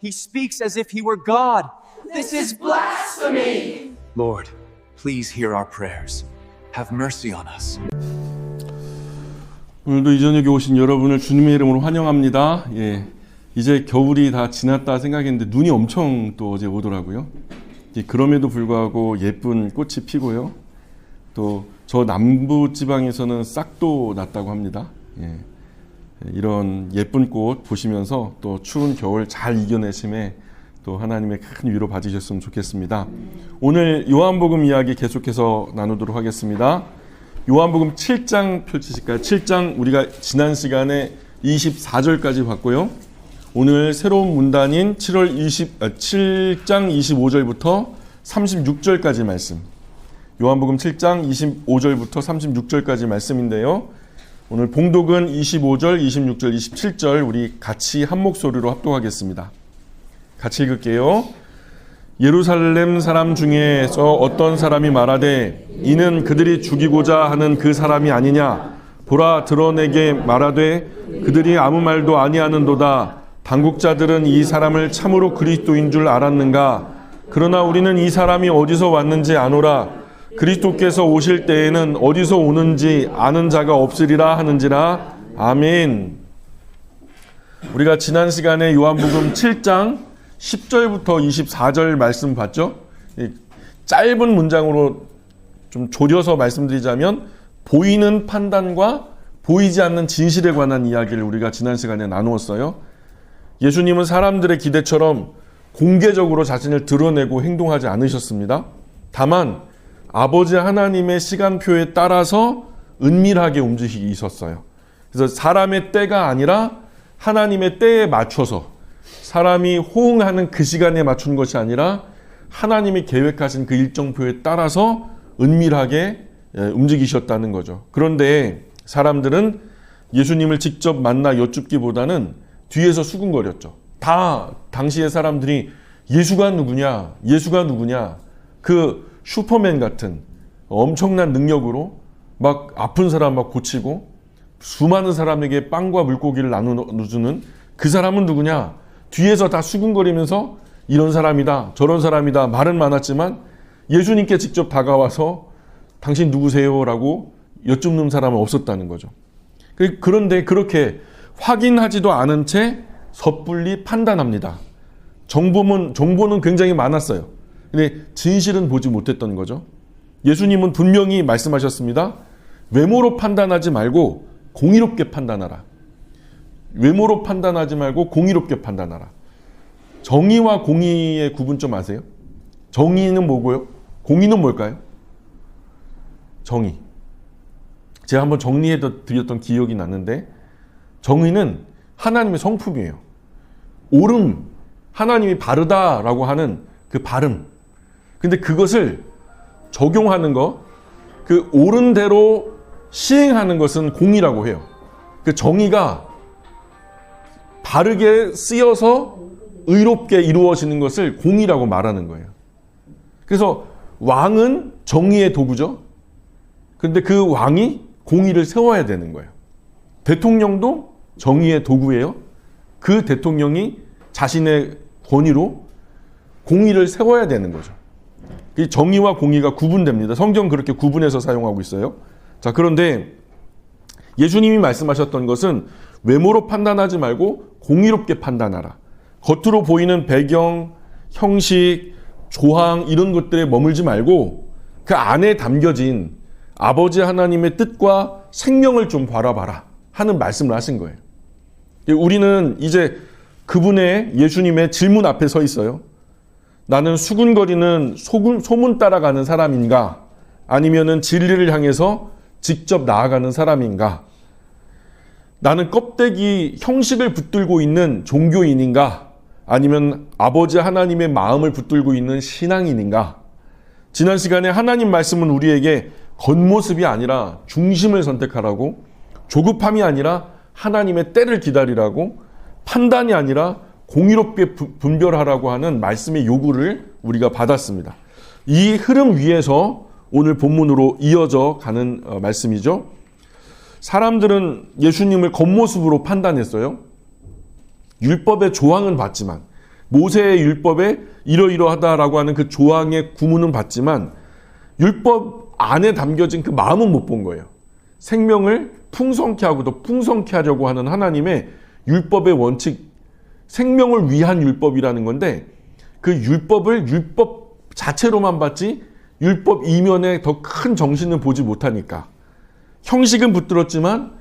He speaks as if he were God. This is blasphemy! Lord, please hear our prayers. Have mercy on us. 오늘도 이 저녁에 오신 여러분을 주님의 이름으로 환영합니다. 이제 겨울이 다 지났다 생각했는데 눈이 엄청 또 어제 오더라고요. 그럼에도 불구하고 예쁜 꽃이 피고요. 또 저 남부 지방에서는 싹도 났다고 합니다. 이런 예쁜 꽃 보시면서 또 추운 겨울 잘 이겨내심에 또 하나님의 큰 위로 받으셨으면 좋겠습니다. 오늘 요한복음 이야기 계속해서 나누도록 하겠습니다. 요한복음 7장 펼치실까요? 7장 우리가 지난 시간에 24절까지 봤고요. 오늘 새로운 문단인 7장 25절부터 36절까지 말씀. 요한복음 7장 25절부터 36절까지 말씀인데요. 오늘 봉독은 25절, 26절, 27절 우리 같이 한 목소리로 합독하겠습니다. 같이 읽을게요. 예루살렘 사람 중에서 어떤 사람이 말하되 이는 그들이 죽이고자 하는 그 사람이 아니냐. 보라 드러내게 말하되 그들이 아무 말도 아니하는도다. 당국자들은 이 사람을 참으로 그리스도인 줄 알았는가. 그러나 우리는 이 사람이 어디서 왔는지 아노라. 그리스도께서 오실 때에는 어디서 오는지 아는 자가 없으리라 하는지라. 아멘. 우리가 지난 시간에 요한복음 7장 10절부터 24절 말씀 봤죠? 짧은 문장으로 좀 조려서 말씀드리자면 보이는 판단과 보이지 않는 진실에 관한 이야기를 우리가 지난 시간에 나누었어요. 예수님은 사람들의 기대처럼 공개적으로 자신을 드러내고 행동하지 않으셨습니다. 다만 아버지 하나님의 시간표에 따라서 은밀하게 움직이셨어요. 그래서 사람의 때가 아니라 하나님의 때에 맞춰서 사람이 호응하는 그 시간에 맞춘 것이 아니라 하나님이 계획하신 그 일정표에 따라서 은밀하게 움직이셨다는 거죠. 그런데 사람들은 예수님을 직접 만나 여쭙기보다는 뒤에서 수군거렸죠. 다 당시의 사람들이 예수가 누구냐? 예수가 누구냐? 그 슈퍼맨 같은 엄청난 능력으로 막 아픈 사람 막 고치고 수많은 사람에게 빵과 물고기를 나눠주는 그 사람은 누구냐? 뒤에서 다 수군거리면서 이런 사람이다 저런 사람이다 말은 많았지만 예수님께 직접 다가와서 당신 누구세요? 라고 여쭙는 사람은 없었다는 거죠. 그런데 그렇게 확인하지도 않은 채 섣불리 판단합니다. 정보는 굉장히 많았어요. 근데 진실은 보지 못했던 거죠. 예수님은 분명히 말씀하셨습니다. 외모로 판단하지 말고 공의롭게 판단하라. 외모로 판단하지 말고 공의롭게 판단하라. 정의와 공의의 구분 좀 아세요? 정의는 뭐고요? 공의는 뭘까요? 정의. 제가 한번 정리해 드렸던 기억이 나는데 정의는 하나님의 성품이에요. 옳음, 하나님이 바르다라고 하는 그 발음. 근데 그것을 적용하는 거, 그 옳은 대로 시행하는 것은 공의라고 해요. 그 정의가 바르게 쓰여서 의롭게 이루어지는 것을 공의라고 말하는 거예요. 그래서 왕은 정의의 도구죠. 그런데 그 왕이 공의를 세워야 되는 거예요. 대통령도 정의의 도구예요. 그 대통령이 자신의 권위로 공의를 세워야 되는 거죠. 이 정의와 공의가 구분됩니다. 성경 그렇게 구분해서 사용하고 있어요. 자, 그런데 예수님이 말씀하셨던 것은 외모로 판단하지 말고 공의롭게 판단하라. 겉으로 보이는 배경, 형식, 조항 이런 것들에 머물지 말고 그 안에 담겨진 아버지 하나님의 뜻과 생명을 좀 바라봐라 하는 말씀을 하신 거예요. 우리는 이제 그분의 예수님의 질문 앞에 서 있어요. 나는 수군거리는 소문 따라가는 사람인가? 아니면은 진리를 향해서 직접 나아가는 사람인가? 나는 껍데기 형식을 붙들고 있는 종교인인가? 아니면 아버지 하나님의 마음을 붙들고 있는 신앙인인가? 지난 시간에 하나님 말씀은 우리에게 겉모습이 아니라 중심을 선택하라고, 조급함이 아니라 하나님의 때를 기다리라고, 판단이 아니라 공의롭게 분별하라고 하는 말씀의 요구를 우리가 받았습니다. 이 흐름 위에서 오늘 본문으로 이어져 가는 말씀이죠. 사람들은 예수님을 겉모습으로 판단했어요. 율법의 조항은 봤지만 모세의 율법에 이러이러하다라고 하는 그 조항의 구문은 봤지만 율법 안에 담겨진 그 마음은 못 본 거예요. 생명을 풍성케 하고 더 풍성케 하려고 하는 하나님의 율법의 원칙, 생명을 위한 율법이라는 건데 그 율법을 율법 자체로만 봤지 율법 이면에 더 큰 정신을 보지 못하니까 형식은 붙들었지만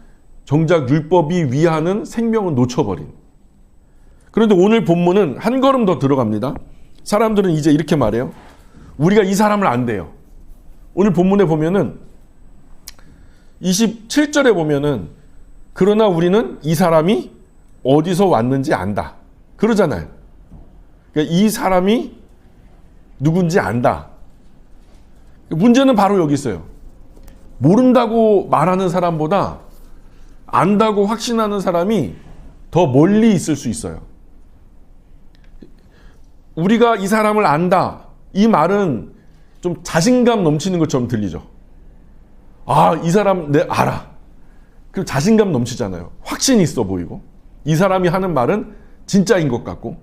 정작 율법이 위하는 생명은 놓쳐버린. 그런데 오늘 본문은 한 걸음 더 들어갑니다. 사람들은 이제 이렇게 말해요. 우리가 이 사람을 안 돼요. 오늘 본문에 보면은 27절에 보면은 그러나 우리는 이 사람이 어디서 왔는지 안다. 그러잖아요. 그러니까 이 사람이 누군지 안다. 문제는 바로 여기 있어요. 모른다고 말하는 사람보다 안다고 확신하는 사람이 더 멀리 있을 수 있어요. 우리가 이 사람을 안다. 이 말은 좀 자신감 넘치는 것처럼 들리죠. 아, 이 사람 내 알아. 그리고 자신감 넘치잖아요. 확신이 있어 보이고. 이 사람이 하는 말은 진짜인 것 같고.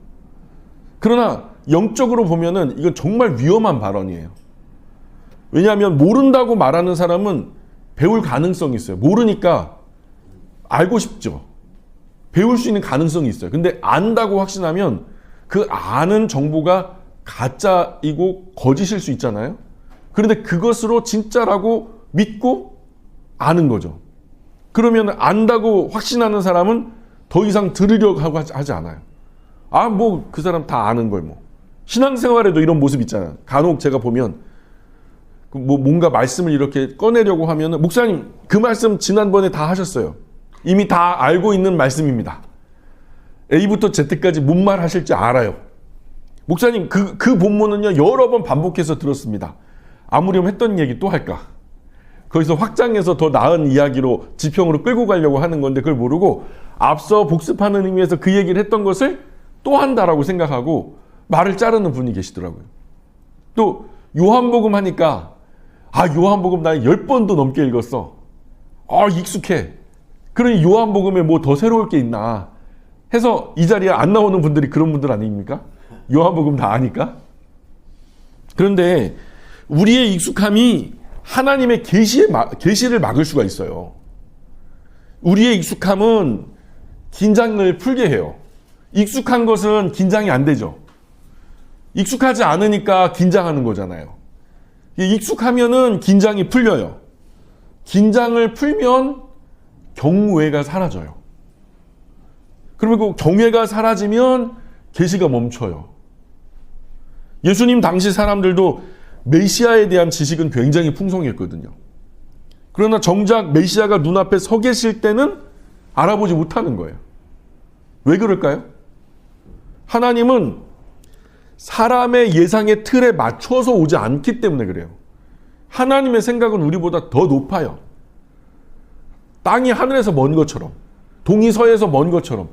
그러나 영적으로 보면은 이건 정말 위험한 발언이에요. 왜냐하면 모른다고 말하는 사람은 배울 가능성이 있어요. 모르니까 알고 싶죠. 배울 수 있는 가능성이 있어요. 근데 안다고 확신하면 그 아는 정보가 가짜이고 거짓일 수 있잖아요. 그런데 그것으로 진짜라고 믿고 아는 거죠. 그러면 안다고 확신하는 사람은 더 이상 들으려고 하지 않아요. 아, 뭐 그 사람 다 아는 걸 뭐. 신앙생활에도 이런 모습 있잖아요. 간혹 제가 보면 뭐 뭔가 말씀을 이렇게 꺼내려고 하면은 목사님 그 말씀 지난번에 다 하셨어요. 이미 다 알고 있는 말씀입니다. A부터 Z까지 뭔 말 하실지 알아요. 목사님 그 본문은요 여러 번 반복해서 들었습니다. 아무렴 했던 얘기 또 할까? 거기서 확장해서 더 나은 이야기로 지평으로 끌고 가려고 하는 건데 그걸 모르고 앞서 복습하는 의미에서 그 얘기를 했던 것을 또 한다라고 생각하고 말을 자르는 분이 계시더라고요. 또 요한복음 하니까 아 요한복음 나 10번도 넘게 읽었어. 아 익숙해. 그러니 요한복음에 뭐 더 새로울 게 있나 해서 이 자리에 안 나오는 분들이 그런 분들 아닙니까? 요한복음 다 아니까? 그런데 우리의 익숙함이 하나님의 계시를 막을 수가 있어요. 우리의 익숙함은 긴장을 풀게 해요. 익숙한 것은 긴장이 안 되죠. 익숙하지 않으니까 긴장하는 거잖아요. 익숙하면은 긴장이 풀려요. 긴장을 풀면 경외가 사라져요. 그리고 경외가 사라지면 계시가 멈춰요. 예수님 당시 사람들도 메시아에 대한 지식은 굉장히 풍성했거든요. 그러나 정작 메시아가 눈앞에 서 계실 때는 알아보지 못하는 거예요. 왜 그럴까요? 하나님은 사람의 예상의 틀에 맞춰서 오지 않기 때문에 그래요. 하나님의 생각은 우리보다 더 높아요. 땅이 하늘에서 먼 것처럼, 동이 서에서 먼 것처럼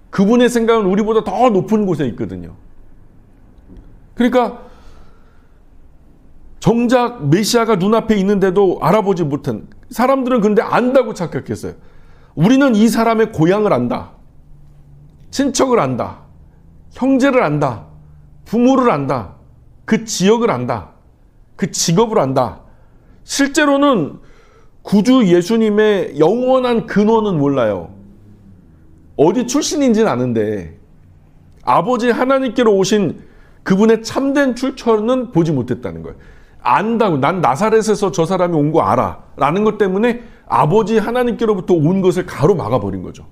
그분의 생각은 우리보다 더 높은 곳에 있거든요. 그러니까 정작 메시아가 눈앞에 있는데도 알아보지 못한 사람들은 근데 안다고 착각했어요. 우리는 이 사람의 고향을 안다. 친척을 안다. 형제를 안다. 부모를 안다. 그 지역을 안다. 그 직업을 안다. 실제로는 구주 예수님의 영원한 근원은 몰라요. 어디 출신인지는 아는데 아버지 하나님께로 오신 그분의 참된 출처는 보지 못했다는 거예요. 안다고 난 나사렛에서 저 사람이 온 거 알아 라는 것 때문에 아버지 하나님께로부터 온 것을 가로막아 버린 거죠.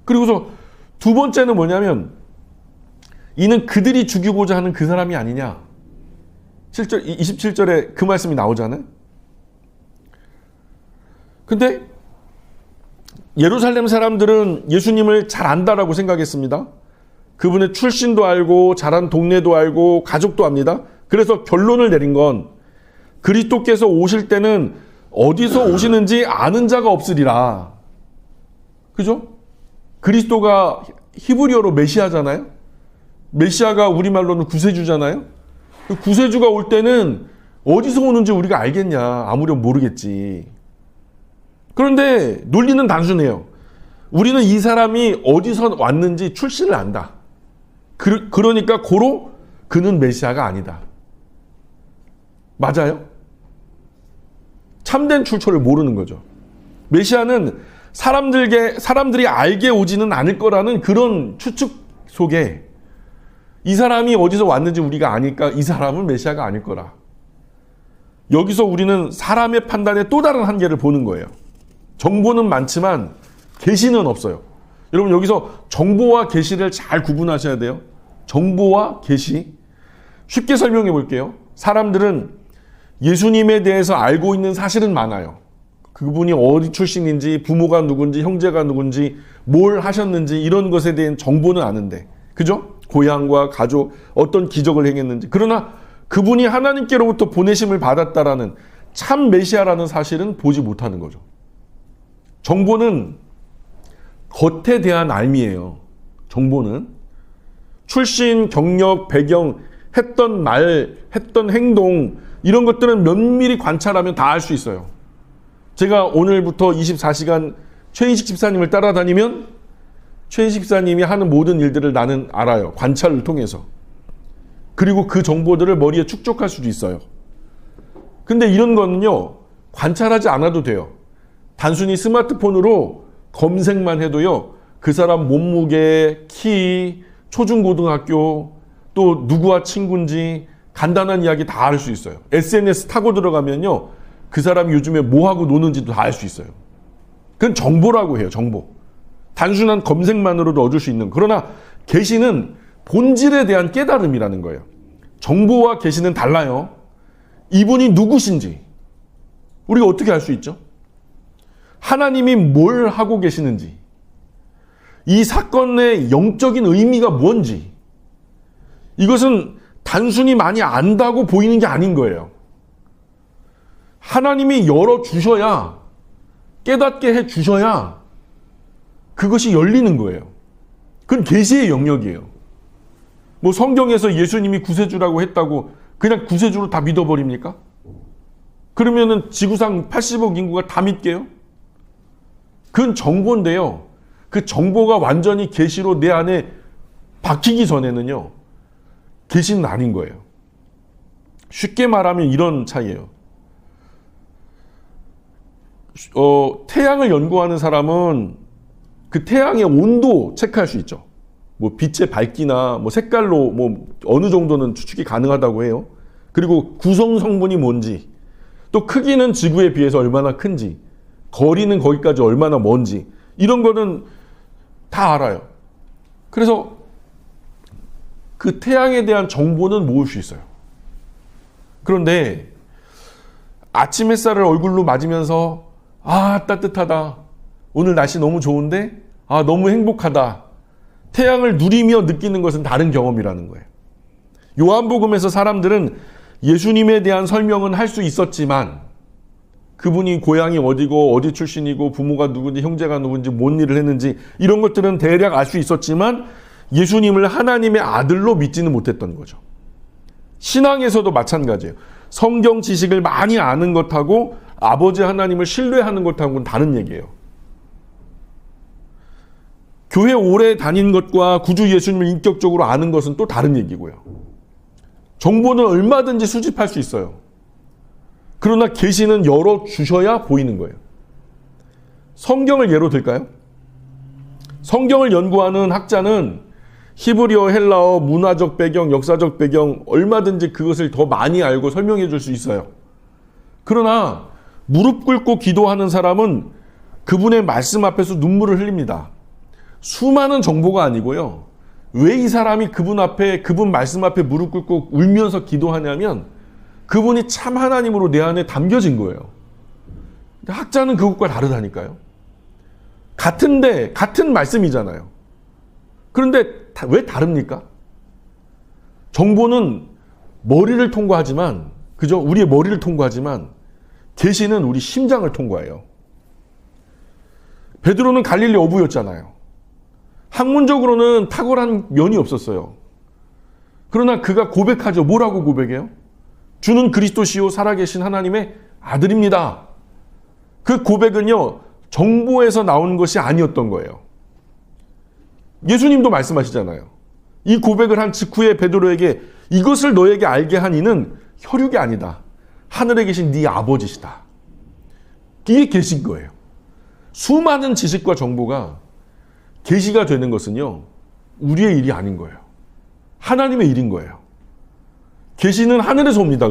그리고서 두 번째는 뭐냐면 이는 그들이 죽이고자 하는 그 사람이 아니냐. 27절에 그 말씀이 나오잖아요. 근데 예루살렘 사람들은 예수님을 잘 안다라고 생각했습니다. 그분의 출신도 알고 자란 동네도 알고 가족도 압니다. 그래서 결론을 내린 건 그리스도께서 오실 때는 어디서 오시는지 아는 자가 없으리라. 그죠? 그리스도가 히브리어로 메시아잖아요. 메시아가 우리말로는 구세주잖아요. 구세주가 올 때는 어디서 오는지 우리가 알겠냐. 아무렴 모르겠지. 그런데 논리는 단순해요. 우리는 이 사람이 어디서 왔는지 출신을 안다. 그러니까 고로 그는 메시아가 아니다. 맞아요? 참된 출처를 모르는 거죠. 메시아는 사람들이 알게 오지는 않을 거라는 그런 추측 속에 이 사람이 어디서 왔는지 우리가 아니까 이 사람은 메시아가 아닐 거라. 여기서 우리는 사람의 판단의 또 다른 한계를 보는 거예요. 정보는 많지만 계시는 없어요. 여러분 여기서 정보와 계시를 잘 구분하셔야 돼요. 정보와 계시. 쉽게 설명해 볼게요. 사람들은 예수님에 대해서 알고 있는 사실은 많아요. 그분이 어디 출신인지, 부모가 누군지, 형제가 누군지, 뭘 하셨는지 이런 것에 대한 정보는 아는데, 그죠? 고향과 가족, 어떤 기적을 행했는지. 그러나 그분이 하나님께로부터 보내심을 받았다라는 참 메시아라는 사실은 보지 못하는 거죠. 정보는 겉에 대한 알미예요. 정보는 출신, 경력, 배경, 했던 말, 했던 행동 이런 것들은 면밀히 관찰하면 다 알 수 있어요. 제가 오늘부터 24시간 최인식 집사님을 따라다니면 최인식 집사님이 하는 모든 일들을 나는 알아요. 관찰을 통해서. 그리고 그 정보들을 머리에 축적할 수도 있어요. 근데 이런 거는요, 관찰하지 않아도 돼요. 단순히 스마트폰으로 검색만 해도요, 그 사람 몸무게, 키, 초중고등학교, 또 누구와 친구인지 간단한 이야기 다 알 수 있어요. SNS 타고 들어가면요, 그 사람이 요즘에 뭐하고 노는지도 다 알 수 있어요. 그건 정보라고 해요, 정보. 단순한 검색만으로도 얻을 수 있는. 그러나 계시는 본질에 대한 깨달음이라는 거예요. 정보와 계시는 달라요. 이분이 누구신지 우리가 어떻게 알 수 있죠? 하나님이 뭘 하고 계시는지, 이 사건의 영적인 의미가 뭔지, 이것은 단순히 많이 안다고 보이는 게 아닌 거예요. 하나님이 열어주셔야, 깨닫게 해주셔야 그것이 열리는 거예요. 그건 계시의 영역이에요. 뭐 성경에서 예수님이 구세주라고 했다고 그냥 구세주로 다 믿어버립니까? 그러면은 지구상 80억 인구가 다 믿게요? 그건 정보인데요. 그 정보가 완전히 계시로 내 안에 박히기 전에는요, 계시는 아닌 거예요. 쉽게 말하면 이런 차이예요. 태양을 연구하는 사람은 그 태양의 온도 체크할 수 있죠. 뭐 빛의 밝기나 뭐 색깔로 뭐 어느 정도는 추측이 가능하다고 해요. 그리고 구성 성분이 뭔지, 또 크기는 지구에 비해서 얼마나 큰지, 거리는 거기까지 얼마나 먼지, 이런 거는 다 알아요. 그래서 그 태양에 대한 정보는 모을 수 있어요. 그런데 아침 햇살을 얼굴로 맞으면서 아, 따뜻하다, 오늘 날씨 너무 좋은데, 아, 너무 행복하다, 태양을 누리며 느끼는 것은 다른 경험이라는 거예요. 요한복음에서 사람들은 예수님에 대한 설명은 할 수 있었지만, 그분이 고향이 어디고 어디 출신이고 부모가 누군지 형제가 누군지 뭔 일을 했는지 이런 것들은 대략 알 수 있었지만 예수님을 하나님의 아들로 믿지는 못했던 거죠. 신앙에서도 마찬가지예요. 성경 지식을 많이 아는 것하고 아버지 하나님을 신뢰하는 것하고는 다른 얘기예요. 교회 오래 다닌 것과 구주 예수님을 인격적으로 아는 것은 또 다른 얘기고요. 정보는 얼마든지 수집할 수 있어요. 그러나 계시는 열어주셔야 보이는 거예요. 성경을 예로 들까요? 성경을 연구하는 학자는 히브리어, 헬라어, 문화적 배경, 역사적 배경 얼마든지 그것을 더 많이 알고 설명해 줄 수 있어요. 그러나 무릎 꿇고 기도하는 사람은 그분의 말씀 앞에서 눈물을 흘립니다. 수많은 정보가 아니고요. 왜 이 사람이 그분 앞에, 그분 말씀 앞에 무릎 꿇고 울면서 기도하냐면 그분이 참 하나님으로 내 안에 담겨진 거예요. 학자는 그것과 다르다니까요. 같은데 같은 말씀이잖아요. 그런데 왜 다릅니까? 정보는 머리를 통과하지만, 그죠? 우리의 머리를 통과하지만 계시는 우리 심장을 통과해요. 베드로는 갈릴리 어부였잖아요. 학문적으로는 탁월한 면이 없었어요. 그러나 그가 고백하죠. 뭐라고 고백해요? 주는 그리스도시요 살아계신 하나님의 아들입니다. 그 고백은요, 정보에서 나온 것이 아니었던 거예요. 예수님도 말씀하시잖아요. 이 고백을 한 직후에 베드로에게 이것을 너에게 알게 한 이는 혈육이 아니다. 하늘에 계신 네 아버지시다. 이게 계신 거예요. 수많은 지식과 정보가 계시가 되는 것은요, 우리의 일이 아닌 거예요. 하나님의 일인 거예요. 계시는 하늘에서 옵니다.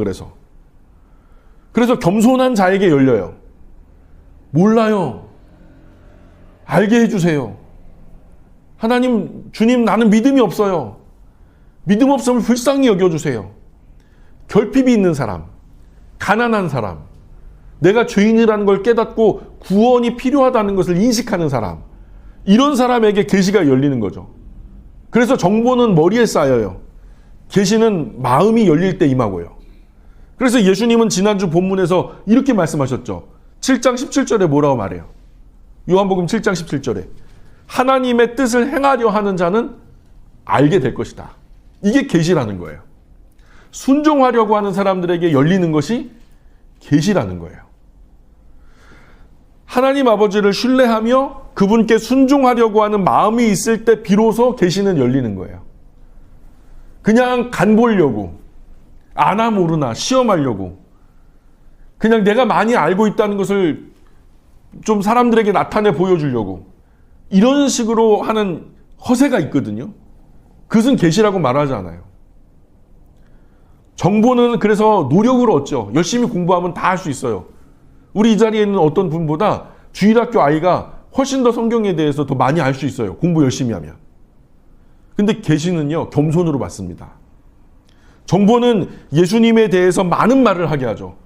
그래서 겸손한 자에게 열려요. 몰라요. 알게 해주세요. 하나님, 주님, 나는 믿음이 없어요. 믿음 없음을 불쌍히 여겨주세요. 결핍이 있는 사람, 가난한 사람, 내가 죄인이라는 걸 깨닫고 구원이 필요하다는 것을 인식하는 사람, 이런 사람에게 계시가 열리는 거죠. 그래서 정보는 머리에 쌓여요. 계시는 마음이 열릴 때 임하고요. 그래서 예수님은 지난주 본문에서 이렇게 말씀하셨죠. 7장 17절에 뭐라고 말해요? 요한복음 7장 17절에 하나님의 뜻을 행하려 하는 자는 알게 될 것이다. 이게 계시라는 거예요. 순종하려고 하는 사람들에게 열리는 것이 계시라는 거예요. 하나님 아버지를 신뢰하며 그분께 순종하려고 하는 마음이 있을 때 비로소 계시는 열리는 거예요. 그냥 간 보려고, 아나 모르나 시험하려고, 그냥 내가 많이 알고 있다는 것을 좀 사람들에게 나타내 보여주려고, 이런 식으로 하는 허세가 있거든요. 그것은 계시라고 말하지 않아요. 정보는 그래서 노력으로 얻죠. 열심히 공부하면 다 할 수 있어요. 우리 이 자리에 있는 어떤 분보다 주일학교 아이가 훨씬 더 성경에 대해서 더 많이 알 수 있어요. 공부 열심히 하면. 근데 계시는요, 겸손으로 받습니다. 정보는 예수님에 대해서 많은 말을 하게 하죠.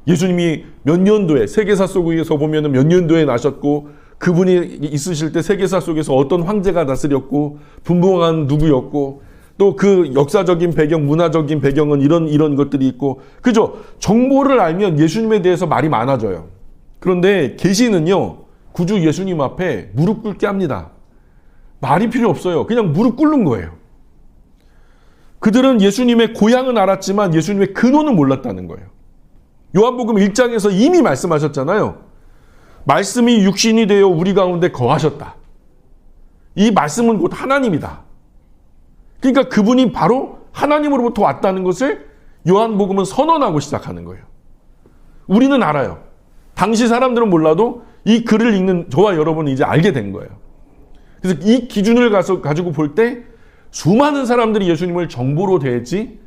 예수님이 몇 년도에, 세계사 속에서 보면 몇 년도에 나셨고, 그분이 있으실 때 세계사 속에서 어떤 황제가 다스렸고, 분봉한 누구였고, 또 그 역사적인 배경, 문화적인 배경은 이런 것들이 있고, 그죠? 정보를 알면 예수님에 대해서 말이 많아져요. 그런데 계시는요, 구주 예수님 앞에 무릎 꿇게 합니다. 말이 필요 없어요. 그냥 무릎 꿇는 거예요. 그들은 예수님의 고향은 알았지만 예수님의 근원은 몰랐다는 거예요. 요한복음 1장에서 이미 말씀하셨잖아요. 말씀이 육신이 되어 우리 가운데 거하셨다. 이 말씀은 곧 하나님이다. 그러니까 그분이 바로 하나님으로부터 왔다는 것을 요한복음은 선언하고 시작하는 거예요. 우리는 알아요. 당시 사람들은 몰라도 이 글을 읽는 저와 여러분은 이제 알게 된 거예요. 그래서 이 기준을 가지고 볼 때 수많은 사람들이 예수님을 정보로 대했지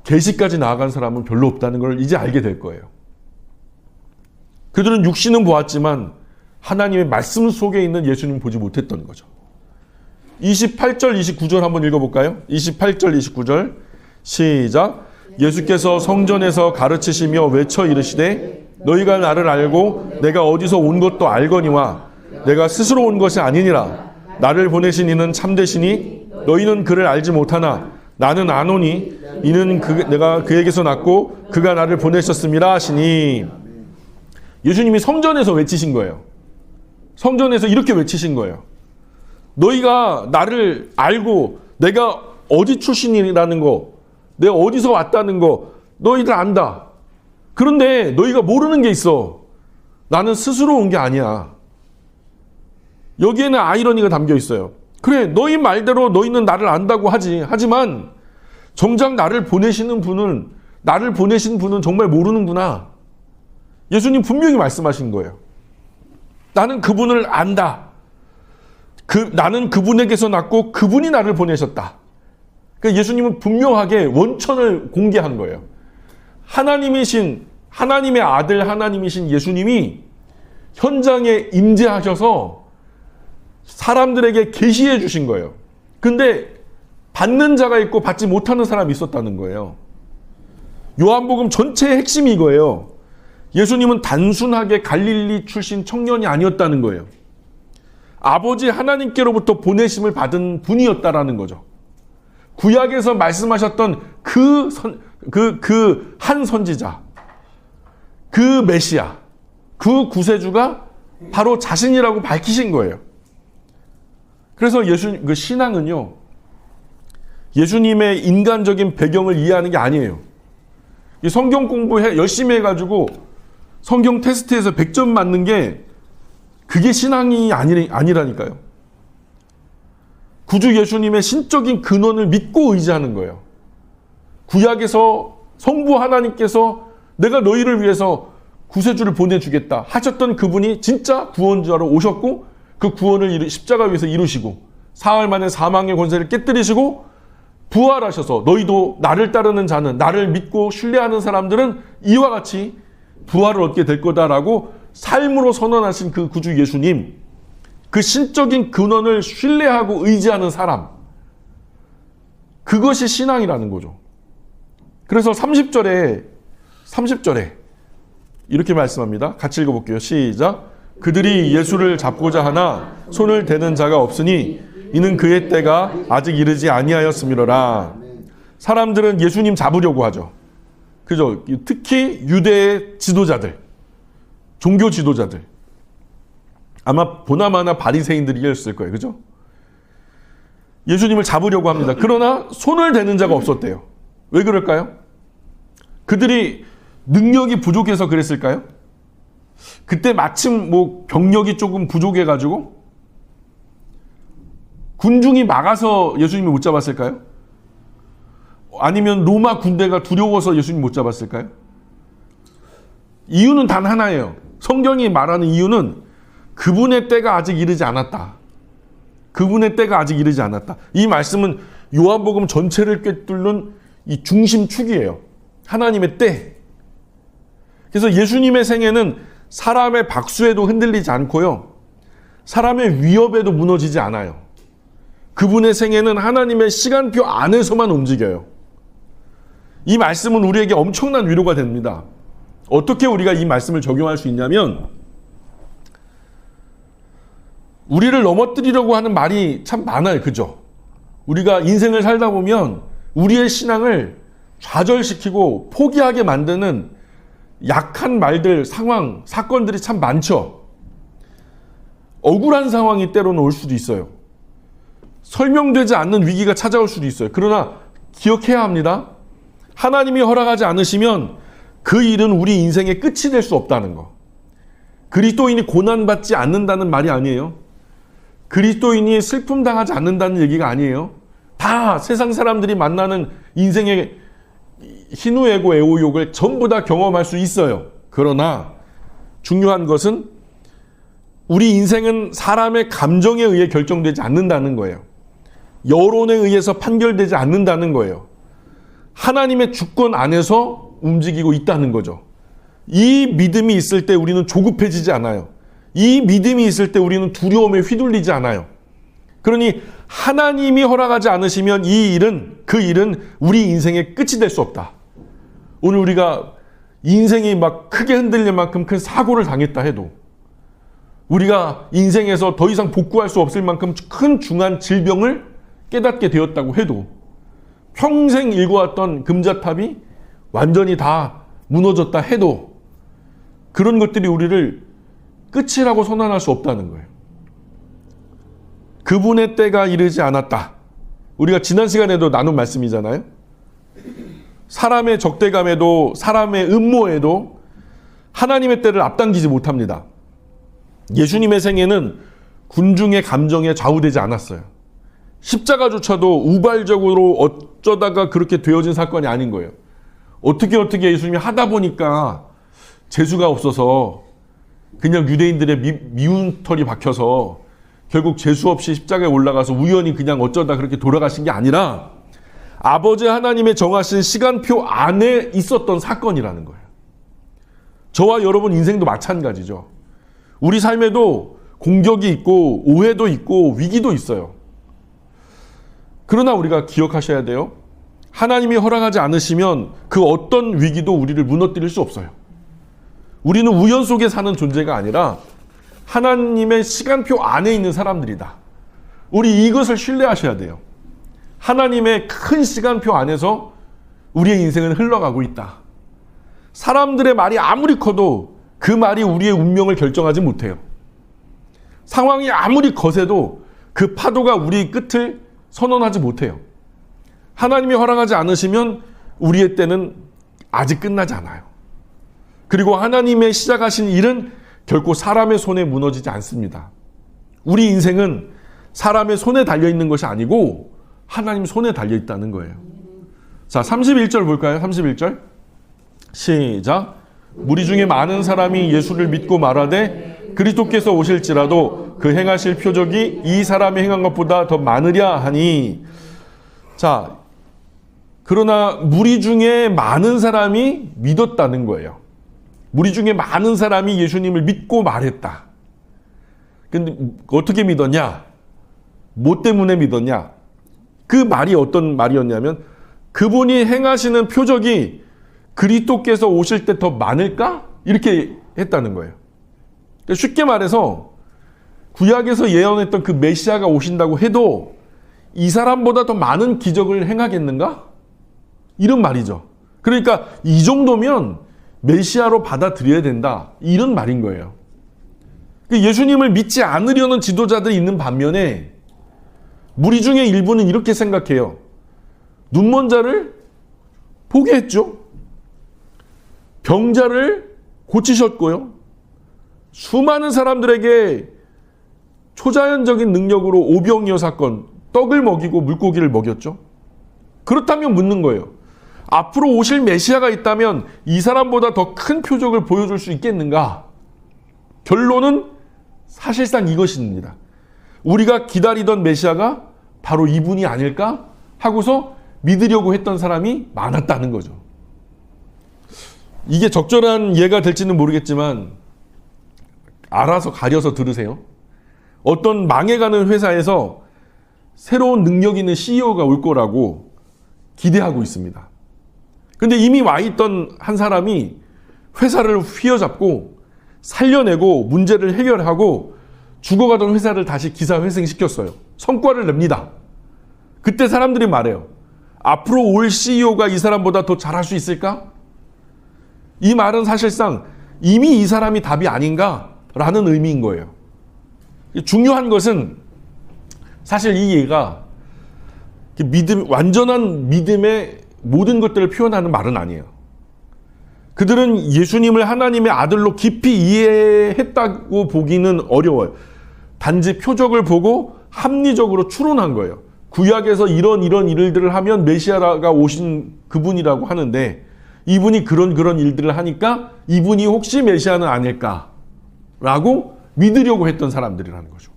계시까지 나아간 사람은 별로 없다는 걸 이제 알게 될 거예요. 그들은 육신은 보았지만 하나님의 말씀 속에 있는 예수님 보지 못했던 거죠. 28절, 29절 한번 읽어볼까요? 28절, 29절 시작. 예수께서 성전에서 가르치시며 외쳐 이르시되 너희가 나를 알고 내가 어디서 온 것도 알거니와 내가 스스로 온 것이 아니니라. 나를 보내신 이는 참되시니 너희는 그를 알지 못하나 나는 아노니 이는 내가 그에게서 났고 그가 나를 보내셨음이라 하시니. 예수님이 성전에서 외치신 거예요. 성전에서 이렇게 외치신 거예요. 너희가 나를 알고 내가 어디 출신이라는 거, 내가 어디서 왔다는 거 너희들 안다. 그런데 너희가 모르는 게 있어. 나는 스스로 온 게 아니야. 여기에는 아이러니가 담겨 있어요. 그래, 너희 말대로 너희는 나를 안다고 하지. 하지만 정작 나를 보내신 분은 정말 모르는구나. 예수님 분명히 말씀하신 거예요. 나는 그분을 안다. 나는 그분에게서 났고 그분이 나를 보내셨다. 그러니까 예수님은 분명하게 원천을 공개한 거예요. 하나님의 아들 하나님이신 예수님이 현장에 임재하셔서 사람들에게 계시해 주신 거예요. 근데 받는 자가 있고 받지 못하는 사람이 있었다는 거예요. 요한복음 전체의 핵심이 이거예요. 예수님은 단순하게 갈릴리 출신 청년이 아니었다는 거예요. 아버지 하나님께로부터 보내심을 받은 분이었다라는 거죠. 구약에서 말씀하셨던 그 한 선지자, 그 메시아, 그 구세주가 바로 자신이라고 밝히신 거예요. 그래서 그 신앙은요, 예수님의 인간적인 배경을 이해하는 게 아니에요. 이 성경 공부 열심히 해가지고 성경 테스트에서 100점 맞는 게 그게 신앙이 아니라니까요. 구주 예수님의 신적인 근원을 믿고 의지하는 거예요. 구약에서 성부 하나님께서 내가 너희를 위해서 구세주를 보내주겠다 하셨던 그분이 진짜 구원자로 오셨고 그 구원을 십자가 위에서 이루시고 사흘 만에 사망의 권세를 깨뜨리시고 부활하셔서 너희도 나를 따르는 자는, 나를 믿고 신뢰하는 사람들은 이와 같이 부활을 얻게 될 거다라고 삶으로 선언하신 그 구주 예수님, 그 신적인 근원을 신뢰하고 의지하는 사람, 그것이 신앙이라는 거죠. 그래서 30절에 이렇게 말씀합니다. 같이 읽어볼게요. 시작. 그들이 예수를 잡고자 하나 손을 대는 자가 없으니 이는 그의 때가 아직 이르지 아니하였음이로라. 사람들은 예수님 잡으려고 하죠. 그죠? 특히 유대의 지도자들, 종교 지도자들. 아마 보나마나 바리새인들이었을 거예요. 그죠? 예수님을 잡으려고 합니다. 그러나 손을 대는 자가 없었대요. 왜 그럴까요? 그들이 능력이 부족해서 그랬을까요? 그때 마침 병력이 조금 부족해가지고 군중이 막아서 예수님을 못 잡았을까요? 아니면 로마 군대가 두려워서 예수님 못 잡았을까요? 이유는 단 하나예요. 성경이 말하는 이유는 그분의 때가 아직 이르지 않았다. 그분의 때가 아직 이르지 않았다. 이 말씀은 요한복음 전체를 꿰뚫는 이 중심축이에요. 하나님의 때. 그래서 예수님의 생애는 사람의 박수에도 흔들리지 않고요. 사람의 위협에도 무너지지 않아요. 그분의 생애는 하나님의 시간표 안에서만 움직여요. 이 말씀은 우리에게 엄청난 위로가 됩니다. 어떻게 우리가 이 말씀을 적용할 수 있냐면 우리를 넘어뜨리려고 하는 말이 참 많아요. 그죠? 우리가 인생을 살다 보면 우리의 신앙을 좌절시키고 포기하게 만드는 약한 말들, 상황, 사건들이 참 많죠. 억울한 상황이 때로는 올 수도 있어요. 설명되지 않는 위기가 찾아올 수도 있어요. 그러나 기억해야 합니다. 하나님이 허락하지 않으시면 그 일은 우리 인생의 끝이 될 수 없다는 거. 그리스도인이 고난받지 않는다는 말이 아니에요. 그리스도인이 슬픔 당하지 않는다는 얘기가 아니에요. 다 세상 사람들이 만나는 인생의 희노애고 애오욕을 전부 다 경험할 수 있어요. 그러나 중요한 것은 우리 인생은 사람의 감정에 의해 결정되지 않는다는 거예요. 여론에 의해서 판결되지 않는다는 거예요. 하나님의 주권 안에서 움직이고 있다는 거죠. 이 믿음이 있을 때 우리는 조급해지지 않아요. 이 믿음이 있을 때 우리는 두려움에 휘둘리지 않아요. 그러니 하나님이 허락하지 않으시면 그 일은 우리 인생의 끝이 될 수 없다. 오늘 우리가 인생이 막 크게 흔들릴 만큼 큰 사고를 당했다 해도, 우리가 인생에서 더 이상 복구할 수 없을 만큼 큰 중한 질병을 깨닫게 되었다고 해도, 평생 일궈왔던 금자탑이 완전히 다 무너졌다 해도 그런 것들이 우리를 끝이라고 선언할 수 없다는 거예요. 그분의 때가 이르지 않았다. 우리가 지난 시간에도 나눈 말씀이잖아요. 사람의 적대감에도 사람의 음모에도 하나님의 때를 앞당기지 못합니다. 예수님의 생애는 군중의 감정에 좌우되지 않았어요. 십자가조차도 우발적으로 어쩌다가 그렇게 되어진 사건이 아닌 거예요. 어떻게 예수님이 하다 보니까 재수가 없어서 그냥 유대인들의 미운 털이 박혀서 결국 재수 없이 십자가에 올라가서 우연히 그냥 어쩌다 그렇게 돌아가신 게 아니라 아버지 하나님의 정하신 시간표 안에 있었던 사건이라는 거예요. 저와 여러분 인생도 마찬가지죠. 우리 삶에도 공격이 있고 오해도 있고 위기도 있어요. 그러나 우리가 기억하셔야 돼요. 하나님이 허락하지 않으시면 그 어떤 위기도 우리를 무너뜨릴 수 없어요. 우리는 우연 속에 사는 존재가 아니라 하나님의 시간표 안에 있는 사람들이다. 우리 이것을 신뢰하셔야 돼요. 하나님의 큰 시간표 안에서 우리의 인생은 흘러가고 있다. 사람들의 말이 아무리 커도 그 말이 우리의 운명을 결정하지 못해요. 상황이 아무리 거세도 그 파도가 우리의 끝을 선언하지 못해요. 하나님이 허락하지 않으시면 우리의 때는 아직 끝나지 않아요. 그리고 하나님의 시작하신 일은 결코 사람의 손에 무너지지 않습니다. 우리 인생은 사람의 손에 달려있는 것이 아니고 하나님 손에 달려있다는 거예요. 자, 31절 볼까요? 31절 시작. 무리 중에 많은 사람이 예수를 믿고 말하되 그리스도께서 오실지라도 그 행하실 표적이 이 사람이 행한 것보다 더 많으랴 하니. 자, 그러나 무리 중에 많은 사람이 믿었다는 거예요. 무리 중에 많은 사람이 예수님을 믿고 말했다. 근데 어떻게 믿었냐? 뭐 때문에 믿었냐? 그 말이 어떤 말이었냐면 그분이 행하시는 표적이 그리스도께서 오실 때 더 많을까? 이렇게 했다는 거예요. 그러니까 쉽게 말해서 구약에서 예언했던 그 메시아가 오신다고 해도 이 사람보다 더 많은 기적을 행하겠는가? 이런 말이죠. 그러니까 이 정도면 메시아로 받아들여야 된다. 이런 말인 거예요. 예수님을 믿지 않으려는 지도자들이 있는 반면에 무리 중에 일부는 이렇게 생각해요. 눈먼 자를 보게 했죠. 병자를 고치셨고요. 수많은 사람들에게 초자연적인 능력으로 오병이어 사건, 떡을 먹이고 물고기를 먹였죠. 그렇다면 묻는 거예요. 앞으로 오실 메시아가 있다면 이 사람보다 더 큰 표적을 보여줄 수 있겠는가? 결론은 사실상 이것입니다. 우리가 기다리던 메시아가 바로 이분이 아닐까? 하고서 믿으려고 했던 사람이 많았다는 거죠. 이게 적절한 예가 될지는 모르겠지만 알아서 가려서 들으세요. 어떤 망해가는 회사에서 새로운 능력 있는 CEO가 올 거라고 기대하고 있습니다. 근데 이미 와 있던 한 사람이 회사를 휘어잡고 살려내고 문제를 해결하고 죽어가던 회사를 다시 기사회생시켰어요. 성과를 냅니다. 그때 사람들이 말해요. 앞으로 올 CEO가 이 사람보다 더 잘할 수 있을까? 이 말은 사실상 이미 이 사람이 답이 아닌가라는 의미인 거예요. 중요한 것은 사실 이 예가 완전한 믿음의 모든 것들을 표현하는 말은 아니에요. 그들은 예수님을 하나님의 아들로 깊이 이해했다고 보기는 어려워요. 단지 표적을 보고 합리적으로 추론한 거예요. 구약에서 이런 일들을 하면 메시아가 오신 그분이라고 하는데 이분이 그런 일들을 하니까 이분이 혹시 메시아는 아닐까라고 믿으려고 했던 사람들이라는 거죠.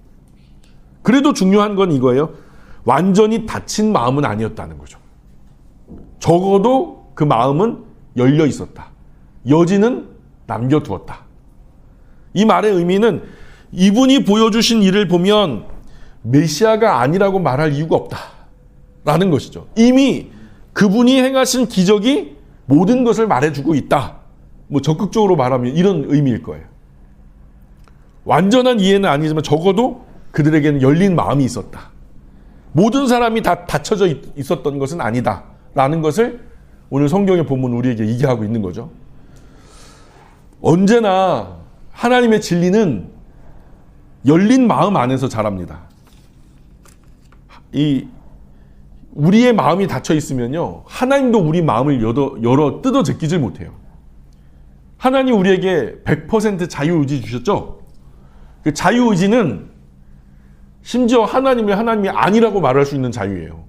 그래도 중요한 건 이거예요. 완전히 닫힌 마음은 아니었다는 거죠. 적어도 그 마음은 열려 있었다. 여지는 남겨두었다. 이 말의 의미는 이분이 보여주신 일을 보면 메시아가 아니라고 말할 이유가 없다라는 것이죠. 이미 그분이 행하신 기적이 모든 것을 말해주고 있다. 적극적으로 말하면 이런 의미일 거예요. 완전한 이해는 아니지만 적어도 그들에게는 열린 마음이 있었다. 모든 사람이 다 닫혀져 있었던 것은 아니다. 라는 것을 오늘 성경의 본문 우리에게 얘기하고 있는 거죠. 언제나 하나님의 진리는 열린 마음 안에서 자랍니다. 우리의 마음이 닫혀 있으면요, 하나님도 우리 마음을 열어 뜯어 제끼질 못해요. 하나님 우리에게 100% 자유의지 주셨죠? 그 자유의지는 심지어 하나님이 아니라고 말할 수 있는 자유예요.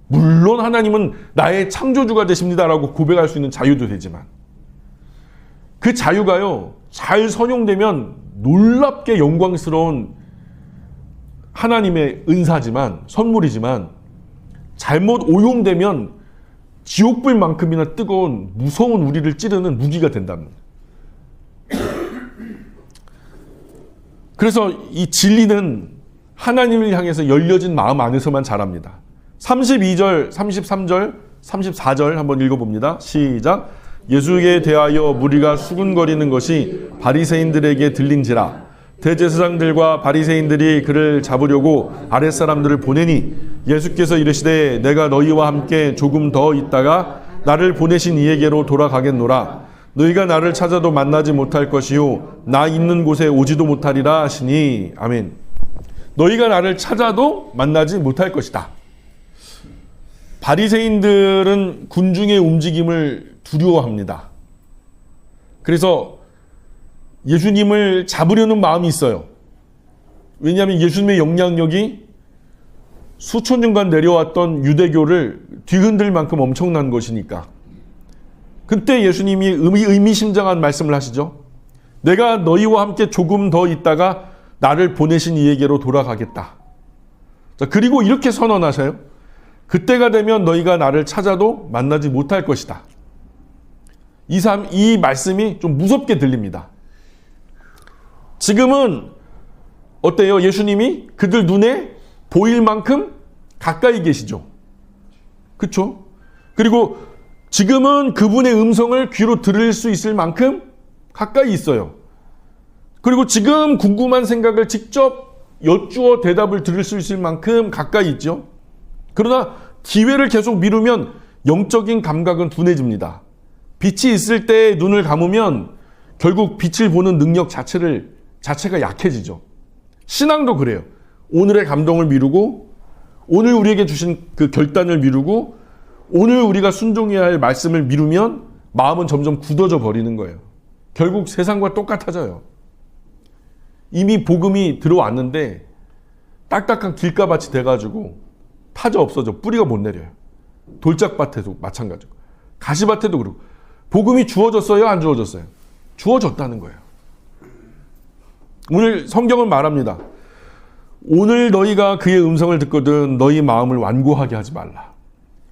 물론 하나님은 나의 창조주가 되십니다라고 고백할 수 있는 자유도 되지만 그 자유가요, 잘 선용되면 놀랍게 영광스러운 하나님의 은사지만, 선물이지만 잘못 오용되면 지옥불만큼이나 뜨거운 무서운 우리를 찌르는 무기가 된답니다. 그래서 이 진리는 하나님을 향해서 열려진 마음 안에서만 자랍니다. 32절, 33절, 34절 한번 읽어봅니다. 시작. 예수에게 대하여 무리가 수군거리는 것이 바리새인들에게 들린지라. 대제사장들과 바리새인들이 그를 잡으려고 아랫사람들을 보내니 예수께서 이르시되 내가 너희와 함께 조금 더 있다가 나를 보내신 이에게로 돌아가겠노라. 너희가 나를 찾아도 만나지 못할 것이요 나 있는 곳에 오지도 못하리라 하시니. 아멘. 너희가 나를 찾아도 만나지 못할 것이다. 바리새인들은 군중의 움직임을 두려워합니다. 그래서 예수님을 잡으려는 마음이 있어요. 왜냐하면 예수님의 영향력이 수천 년간 내려왔던 유대교를 뒤흔들 만큼 엄청난 것이니까. 그때 예수님이 의미심장한 말씀을 하시죠. 내가 너희와 함께 조금 더 있다가 나를 보내신 이에게로 돌아가겠다. 자, 그리고 이렇게 선언하셔요. 그때가 되면 너희가 나를 찾아도 만나지 못할 것이다. 이 말씀이 좀 무섭게 들립니다. 지금은 어때요? 예수님이 그들 눈에 보일 만큼 가까이 계시죠. 그렇죠? 그리고 지금은 그분의 음성을 귀로 들을 수 있을 만큼 가까이 있어요. 그리고 지금 궁금한 생각을 직접 여쭈어 대답을 들을 수 있을 만큼 가까이 있죠. 그러나 기회를 계속 미루면 영적인 감각은 둔해집니다. 빛이 있을 때 눈을 감으면 결국 빛을 보는 능력 자체가 약해지죠. 신앙도 그래요. 오늘의 감동을 미루고 오늘 우리에게 주신 그 결단을 미루고 오늘 우리가 순종해야 할 말씀을 미루면 마음은 점점 굳어져 버리는 거예요. 결국 세상과 똑같아져요. 이미 복음이 들어왔는데 딱딱한 길가밭이 돼가지고 타져 없어져 뿌리가 못 내려요. 돌짝밭에도 마찬가지고 가시밭에도 그렇고 복음이 주어졌어요? 안 주어졌어요? 주어졌다는 거예요. 오늘 성경은 말합니다. 오늘 너희가 그의 음성을 듣거든 너희 마음을 완고하게 하지 말라.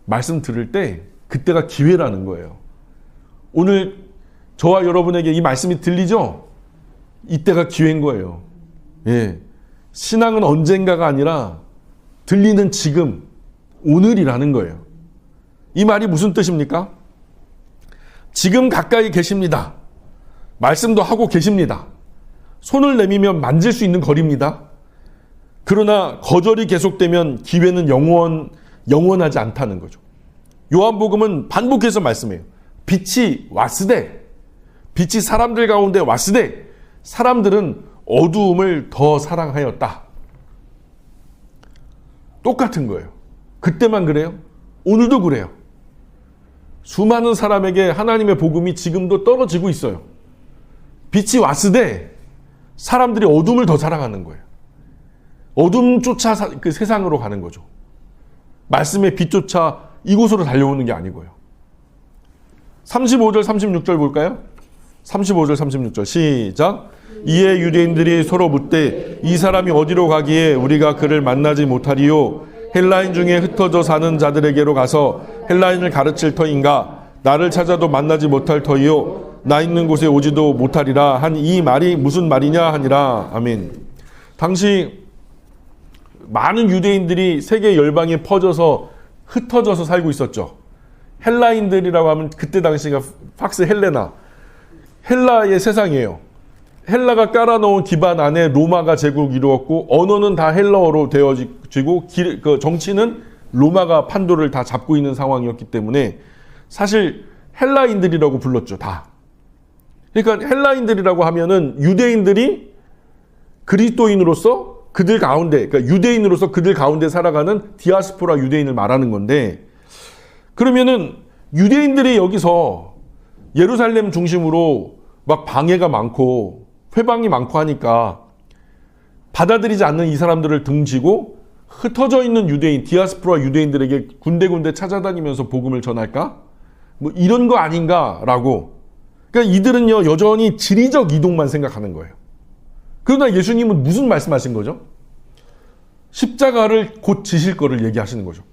말씀 들을 때 그때가 기회라는 거예요. 오늘 저와 여러분에게 이 말씀이 들리죠? 이때가 기회인 거예요. 예. 신앙은 언젠가가 아니라 들리는 지금, 오늘이라는 거예요. 이 말이 무슨 뜻입니까? 지금 가까이 계십니다. 말씀도 하고 계십니다. 손을 내밀면 만질 수 있는 거리입니다. 그러나 거절이 계속되면 기회는 영원하지 않다는 거죠. 요한복음은 반복해서 말씀해요. 빛이 왔으되, 빛이 사람들 가운데 왔으되 사람들은 어두움을 더 사랑하였다. 똑같은 거예요. 그때만 그래요? 오늘도 그래요. 수많은 사람에게 하나님의 복음이 지금도 떨어지고 있어요. 빛이 왔으되 사람들이 어둠을 더 사랑하는 거예요. 어둠 쫓아 그 세상으로 가는 거죠. 말씀의 빛조차 이곳으로 달려오는 게 아니고요. 35절 36절 볼까요? 35절 36절 시작. 이에 유대인들이 서로 묻되 이 사람이 어디로 가기에 우리가 그를 만나지 못하리요? 헬라인 중에 흩어져 사는 자들에게로 가서 헬라인을 가르칠 터인가? 나를 찾아도 만나지 못할 터이요? 나 있는 곳에 오지도 못하리라 한 이 말이 무슨 말이냐 하니라. 아멘. 당시 많은 유대인들이 세계 열방에 퍼져서 흩어져서 살고 있었죠. 헬라인들이라고 하면 그때 당시가 팍스 헬라의 세상이에요. 헬라가 깔아놓은 기반 안에 로마가 제국을 이루었고 언어는 다 헬라어로 되어지고 그 정치는 로마가 판도를 다 잡고 있는 상황이었기 때문에 사실 헬라인들이라고 불렀죠. 다. 그러니까 헬라인들이라고 하면은 유대인들이 그리스도인으로서 그들 가운데, 그러니까 유대인으로서 그들 가운데 살아가는 디아스포라 유대인을 말하는 건데, 그러면은 유대인들이 여기서 예루살렘 중심으로 막 방해가 많고 회방이 많고 하니까 받아들이지 않는 이 사람들을 등지고 흩어져 있는 유대인, 디아스포라 유대인들에게 군데군데 찾아다니면서 복음을 전할까? 뭐 이런 거 아닌가라고. 그러니까 이들은요 여전히 지리적 이동만 생각하는 거예요. 그러나 예수님은 무슨 말씀하신 거죠? 십자가를 곧 지실 거를 얘기하시는 거죠.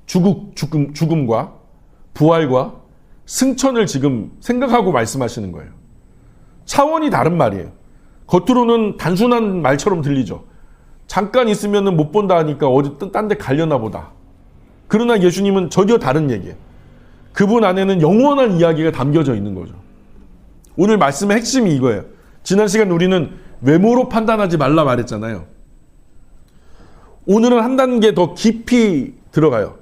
죽음과 부활과 승천을 지금 생각하고 말씀하시는 거예요. 차원이 다른 말이에요. 겉으로는 단순한 말처럼 들리죠. 잠깐 있으면 못 본다 하니까 어디 딴 데 가려나 보다. 그러나 예수님은 전혀 다른 얘기예요. 그분 안에는 영원한 이야기가 담겨져 있는 거죠. 오늘 말씀의 핵심이 이거예요. 지난 시간 우리는 외모로 판단하지 말라 말했잖아요. 오늘은 한 단계 더 깊이 들어가요.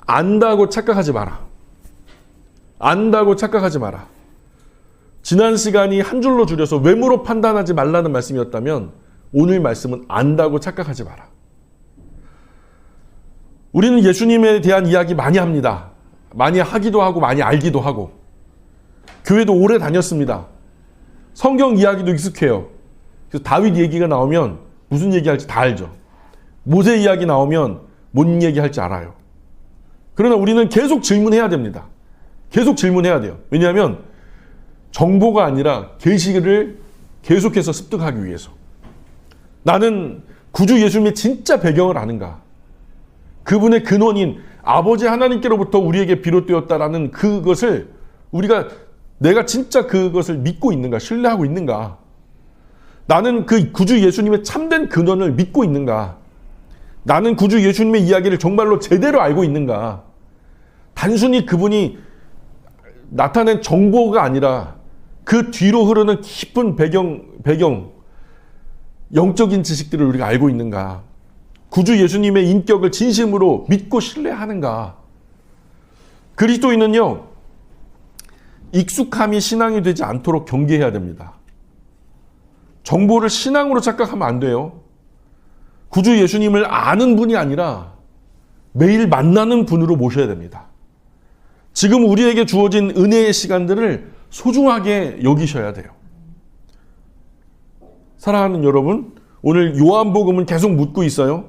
안다고 착각하지 마라. 안다고 착각하지 마라. 지난 시간이 한 줄로 줄여서 외모로 판단하지 말라는 말씀이었다면 오늘 말씀은 안다고 착각하지 마라. 우리는 예수님에 대한 이야기 많이 합니다. 많이 하기도 하고 많이 알기도 하고 교회도 오래 다녔습니다. 성경 이야기도 익숙해요. 그래서 다윗 얘기가 나오면 무슨 얘기할지 다 알죠. 모세 이야기 나오면 뭔 얘기할지 알아요. 그러나 우리는 계속 질문해야 됩니다. 계속 질문해야 돼요. 왜냐하면 정보가 아니라 계시를 계속해서 습득하기 위해서. 나는 구주 예수님의 진짜 배경을 아는가? 그분의 근원인 아버지 하나님께로부터 우리에게 비롯되었다라는 그것을 내가 진짜 그것을 믿고 있는가? 신뢰하고 있는가? 나는 그 구주 예수님의 참된 근원을 믿고 있는가? 나는 구주 예수님의 이야기를 정말로 제대로 알고 있는가? 단순히 그분이 나타낸 정보가 아니라 그 뒤로 흐르는 깊은 배경, 영적인 지식들을 우리가 알고 있는가? 구주 예수님의 인격을 진심으로 믿고 신뢰하는가? 그리스도인은요, 익숙함이 신앙이 되지 않도록 경계해야 됩니다. 정보를 신앙으로 착각하면 안 돼요. 구주 예수님을 아는 분이 아니라 매일 만나는 분으로 모셔야 됩니다. 지금 우리에게 주어진 은혜의 시간들을 소중하게 여기셔야 돼요. 사랑하는 여러분, 오늘 요한복음은 계속 묻고 있어요.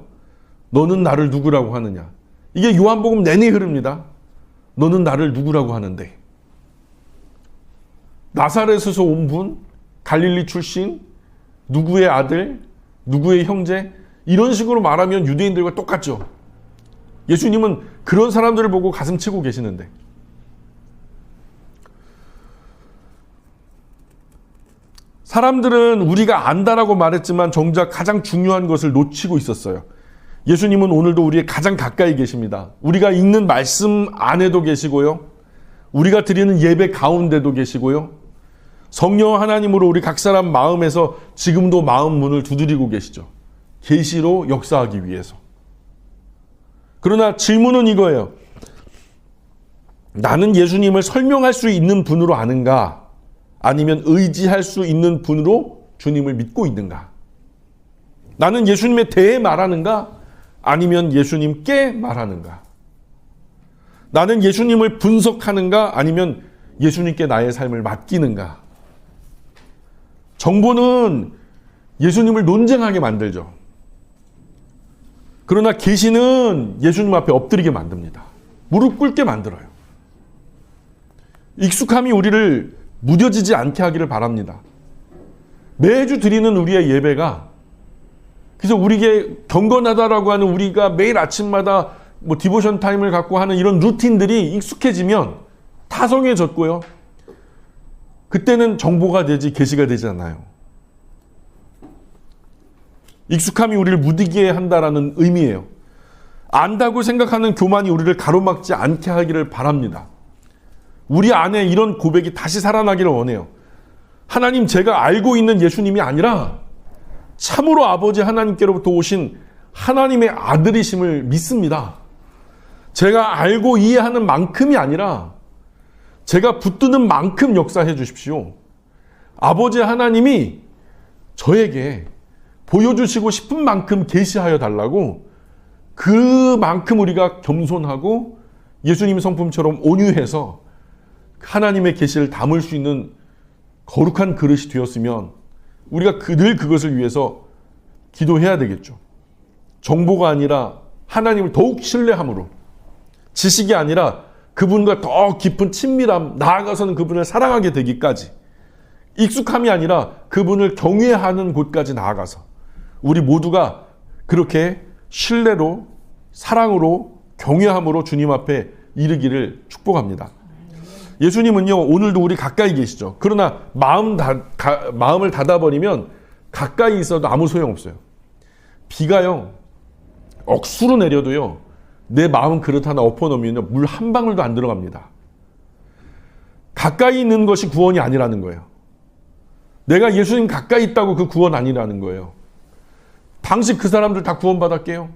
너는 나를 누구라고 하느냐? 이게 요한복음 내내 흐릅니다. 너는 나를 누구라고 하는데? 나사렛에서 온 분, 갈릴리 출신, 누구의 아들, 누구의 형제, 이런 식으로 말하면 유대인들과 똑같죠. 예수님은 그런 사람들을 보고 가슴 치고 계시는데. 사람들은 우리가 안다라고 말했지만 정작 가장 중요한 것을 놓치고 있었어요. 예수님은 오늘도 우리의 가장 가까이 계십니다. 우리가 읽는 말씀 안에도 계시고요. 우리가 드리는 예배 가운데도 계시고요. 성령 하나님으로 우리 각 사람 마음에서 지금도 마음 문을 두드리고 계시죠. 계시로 역사하기 위해서. 그러나 질문은 이거예요. 나는 예수님을 설명할 수 있는 분으로 아는가? 아니면 의지할 수 있는 분으로 주님을 믿고 있는가? 나는 예수님에 대해 말하는가? 아니면 예수님께 말하는가? 나는 예수님을 분석하는가? 아니면 예수님께 나의 삶을 맡기는가? 정보는 예수님을 논쟁하게 만들죠. 그러나 계시는 예수님 앞에 엎드리게 만듭니다. 무릎 꿇게 만들어요. 익숙함이 우리를 무뎌지지 않게 하기를 바랍니다. 매주 드리는 우리의 예배가, 그래서 우리에게 경건하다라고 하는 우리가 매일 아침마다 디보션 타임을 갖고 하는 이런 루틴들이 익숙해지면 타성해졌고요. 그때는 정보가 되지 계시가 되지 않아요. 익숙함이 우리를 무디게 한다라는 의미예요. 안다고 생각하는 교만이 우리를 가로막지 않게 하기를 바랍니다. 우리 안에 이런 고백이 다시 살아나기를 원해요. 하나님, 제가 알고 있는 예수님이 아니라 참으로 아버지 하나님께로부터 오신 하나님의 아들이심을 믿습니다. 제가 알고 이해하는 만큼이 아니라 제가 붙드는 만큼 역사해 주십시오. 아버지 하나님이 저에게 보여주시고 싶은 만큼 계시하여 달라고, 그만큼 우리가 겸손하고 예수님 성품처럼 온유해서 하나님의 계시를 담을 수 있는 거룩한 그릇이 되었으면 우리가 늘 그것을 위해서 기도해야 되겠죠. 정보가 아니라 하나님을 더욱 신뢰함으로, 지식이 아니라 그분과 더 깊은 친밀함, 나아가서는 그분을 사랑하게 되기까지, 익숙함이 아니라 그분을 경외하는 곳까지 나아가서 우리 모두가 그렇게 신뢰로, 사랑으로, 경외함으로 주님 앞에 이르기를 축복합니다. 예수님은요, 오늘도 우리 가까이 계시죠. 그러나 마음을 닫아버리면 가까이 있어도 아무 소용없어요. 비가요, 억수로 내려도요, 내 마음 그릇 하나 엎어놓으면 물 한 방울도 안 들어갑니다. 가까이 있는 것이 구원이 아니라는 거예요. 내가 예수님 가까이 있다고 그 구원 아니라는 거예요. 당시 그 사람들 다 구원받았게요.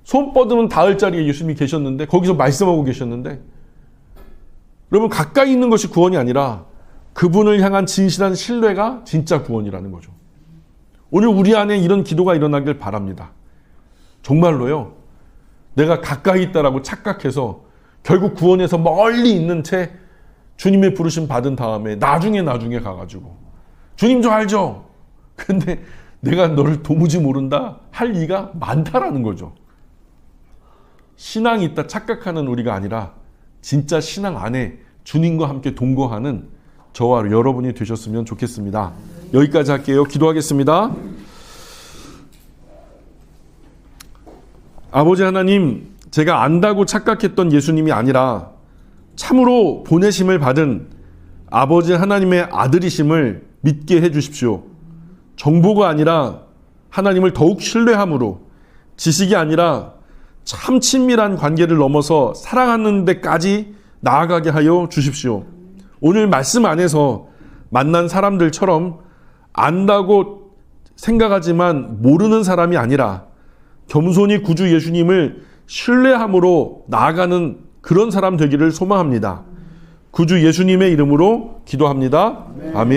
손 뻗으면 닿을 자리에 예수님이 계셨는데, 거기서 말씀하고 계셨는데, 여러분, 가까이 있는 것이 구원이 아니라 그분을 향한 진실한 신뢰가 진짜 구원이라는 거죠. 오늘 우리 안에 이런 기도가 일어나길 바랍니다. 정말로요, 내가 가까이 있다라고 착각해서 결국 구원에서 멀리 있는 채 주님의 부르심 받은 다음에 나중에 가가지고, 주님 저 알죠? 근데 내가 너를 도무지 모른다 할 리가 많다라는 거죠. 신앙이 있다 착각하는 우리가 아니라 진짜 신앙 안에 주님과 함께 동거하는 저와 여러분이 되셨으면 좋겠습니다. 여기까지 할게요. 기도하겠습니다. 아버지 하나님, 제가 안다고 착각했던 예수님이 아니라 참으로 보내심을 받은 아버지 하나님의 아들이심을 믿게 해주십시오. 정보가 아니라 하나님을 더욱 신뢰함으로, 지식이 아니라 참 친밀한 관계를 넘어서 사랑하는 데까지 나아가게 하여 주십시오. 오늘 말씀 안에서 만난 사람들처럼 안다고 생각하지만 모르는 사람이 아니라 겸손히 구주 예수님을 신뢰함으로 나아가는 그런 사람 되기를 소망합니다. 구주 예수님의 이름으로 기도합니다. 아멘.